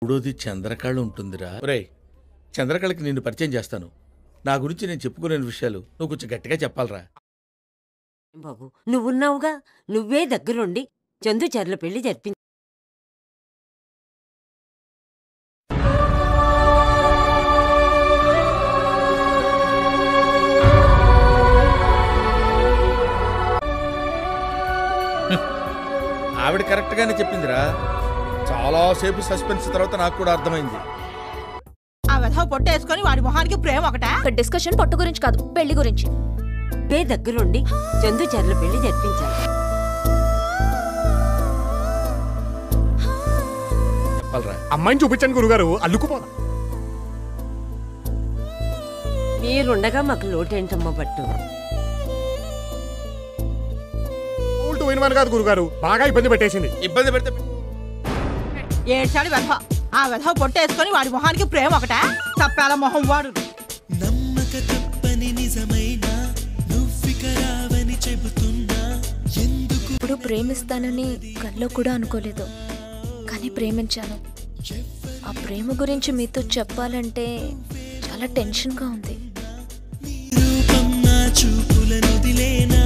మూడోది చంద్రకళ ఉంటుందిరా. ఒరేయ్, చంద్రకళకి నిన్ను పరిచయం చేస్తాను. నా గురించి నేను చెప్పుకోలేని విషయాలు నువ్వు కొంచెం గట్టిగా చెప్పాలరా. బాబు నువ్వున్నావుగా, నువ్వే దగ్గరుండి చందు చెర్ల పెళ్లి జరిపించ. ఆవిడ కరెక్ట్గానే చెప్పిందిరా. చాలాసేపు సస్పెన్స్ తర్వాత నాకు కూడా అర్థమైంది. ఆ వెధవ పొట్టేసుకొని వాడి మొహానికి ప్రేమ ఒకటా? డిస్కషన్ పొట్టు గురించి కాదు, పెళ్లి గురించి. నువ్వే దగ్గరుండి చందు చెర్ల పెళ్లి జరిపించాలి. చెప్పాలరా. అమ్మాయిని చూపించండి గురుగారు, అల్లుకుపోదా. మీరుండగా మాకు లోటేంటమ్మా పట్టు. కాదు గురుగారు, బాగా ఇబ్బంది పెట్టేసింది. ఇబ్బంది పెడితే ఏడ్చాడు వెధవ. ఆ వెధవ పొట్టేసుకొని వాడి మొహానికి ప్రేమ ఒకటా? తప్పాల మొహం వాడు. నమ్మక తప్పని నిజమైనా నువ్వికరావని చెబుతున్నా ఎందుకు. ఇప్పుడు ప్రేమిస్తానని కల్లో కూడా అనుకోలేదు, కానీ ప్రేమించాను. ఆ ప్రేమ గురించి మీతో చెప్పాలంటే చాలా టెన్షన్గా ఉంది. రూపం నా చూపులను దిలేనా